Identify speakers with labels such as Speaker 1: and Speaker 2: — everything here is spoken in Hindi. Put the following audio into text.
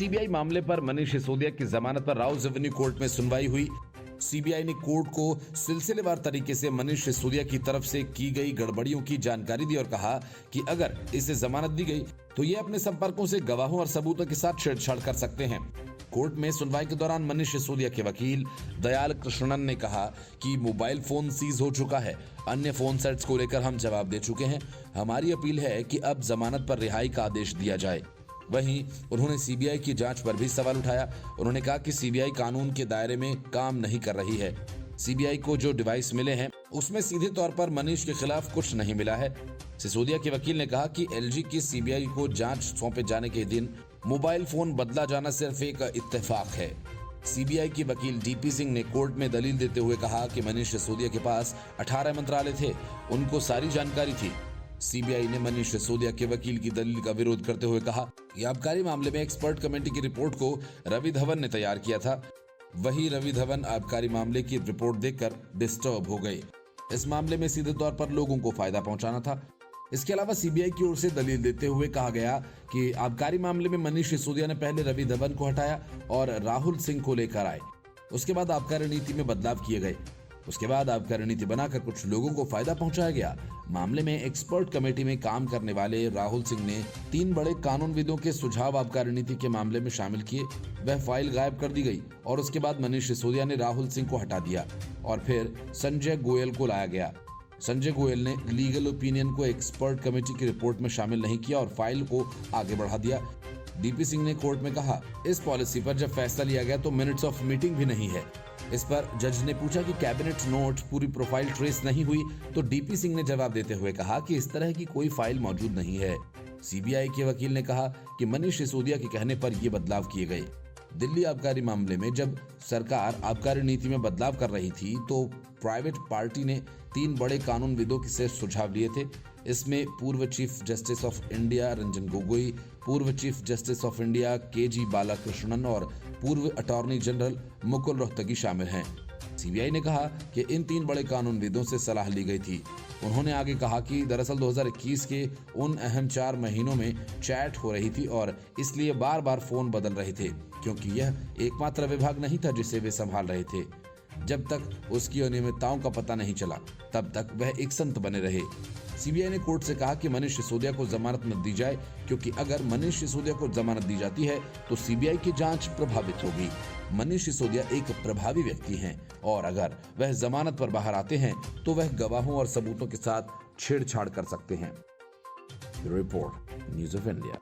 Speaker 1: सीबीआई मामले पर मनीष सिसोदिया की जमानत पर राउज एवेन्यू कोर्ट में सुनवाई हुई। सीबीआई ने कोर्ट को सिलसिलेवार तरीके से मनीष सिसोदिया की तरफ से की गई गड़बड़ियों की जानकारी दी और कहा कि अगर इसे जमानत दी गई तो ये अपने संपर्कों से गवाहों और सबूतों के साथ छेड़छाड़ कर सकते हैं। कोर्ट में सुनवाई के दौरान मनीष सिसोदिया के वकील दयाल कृष्णन ने कहा कि मोबाइल फोन सीज हो चुका है, अन्य फोन सेट्स को लेकर हम जवाब दे चुके हैं। हमारी अपील है कि अब जमानत पर रिहाई का आदेश दिया जाए। वहीं उन्होंने सीबीआई की जांच पर भी सवाल उठाया। उन्होंने कहा कि सीबीआई कानून के दायरे में काम नहीं कर रही है। सीबीआई को जो डिवाइस मिले हैं उसमें सीधे तौर पर मनीष के खिलाफ कुछ नहीं मिला है। सिसोदिया के वकील ने कहा कि एलजी की सीबीआई को जांच सौंपे जाने के दिन मोबाइल फोन बदला जाना सिर्फ एक इत्तेफाक है। सीबीआई के वकील डीपी सिंह ने कोर्ट में दलील देते हुए कहा कि मनीष सिसोदिया के पास 18 मंत्रालय थे, उनको सारी जानकारी थी। सीबीआई ने मनीष सिसोदिया के वकील की दलील का विरोध करते हुए कहा कि आबकारी मामले में एक्सपर्ट कमेटी की रिपोर्ट को रवि धवन ने तैयार किया था। वही रवि धवन आबकारी मामले की रिपोर्ट देखकर डिस्टर्ब हो गए। इस मामले में सीधे तौर पर लोगों को फायदा पहुंचाना था। इसके अलावा सीबीआई की ओर से दलील देते हुए कहा गया कि आबकारी मामले में मनीष सिसोदिया ने पहले रवि धवन को हटाया और राहुल सिंह को लेकर आए। उसके बाद आबकारी नीति में बदलाव किए गए। उसके बाद आबकारी नीति बनाकर कुछ लोगों को फायदा पहुंचाया गया। मामले में एक्सपर्ट कमेटी में काम करने वाले राहुल सिंह ने 3 बड़े कानूनविदों के सुझाव आबकारी नीति के मामले में शामिल किए। वह फाइल गायब कर दी गई और उसके बाद मनीष सिसोदिया ने राहुल सिंह को हटा दिया और फिर संजय गोयल को लाया गया। संजय गोयल ने लीगल ओपिनियन को एक्सपर्ट कमेटी की रिपोर्ट में शामिल नहीं किया और फाइल को आगे बढ़ा दिया। डीपी सिंह ने कोर्ट में कहा, इस पॉलिसी पर जब फैसला लिया गया तो मिनट्स ऑफ मीटिंग भी नहीं है। इस पर जज ने पूछा कि कैबिनेट नोट पूरी प्रोफाइल ट्रेस नहीं हुई, तो डीपी सिंह ने जवाब देते हुए कहा कि इस तरह की कोई फाइल मौजूद नहीं है। सीबीआई के वकील ने कहा कि मनीष सिसोदिया के कहने पर ये बदलाव किए गए। दिल्ली आबकारी मामले में जब सरकार आबकारी नीति में बदलाव कर रही थी तो प्राइवेट पार्टी ने 3 बड़े कानूनविदों से सुझाव लिए थे। इसमें पूर्व chief justice of India Ranjan Gogoi, पूर्व चीफ जस्टिस ऑफ इंडिया के.जी. बालाकृष्णन और पूर्व अटॉर्नी जनरल मुकुल रोहतगी शामिल हैं। सीबीआई ने कहा कि इन 3 बड़े कानूनविदों से सलाह ली गई थी। उन्होंने आगे कहा कि दरअसल 2021 के उन अहम 4 महीनों में चैट हो रही थी और इसलिए बार बार फोन बदल रहे थे, क्योंकि यह एकमात्र विभाग नहीं था जिसे वे संभाल रहे थे। जब तक उसकी अनियमितताओं का पता नहीं चला तब तक वह एक संत बने रहे। सीबीआई ने कोर्ट से कहा कि मनीष सिसोदिया को जमानत न दी जाए, क्योंकि अगर मनीष सिसोदिया को जमानत दी जाती है तो सीबीआई की जांच प्रभावित होगी। मनीष सिसोदिया एक प्रभावी व्यक्ति हैं और अगर वह जमानत पर बाहर आते हैं तो वह गवाहों और सबूतों के साथ छेड़छाड़ कर सकते हैं। Report, news of India.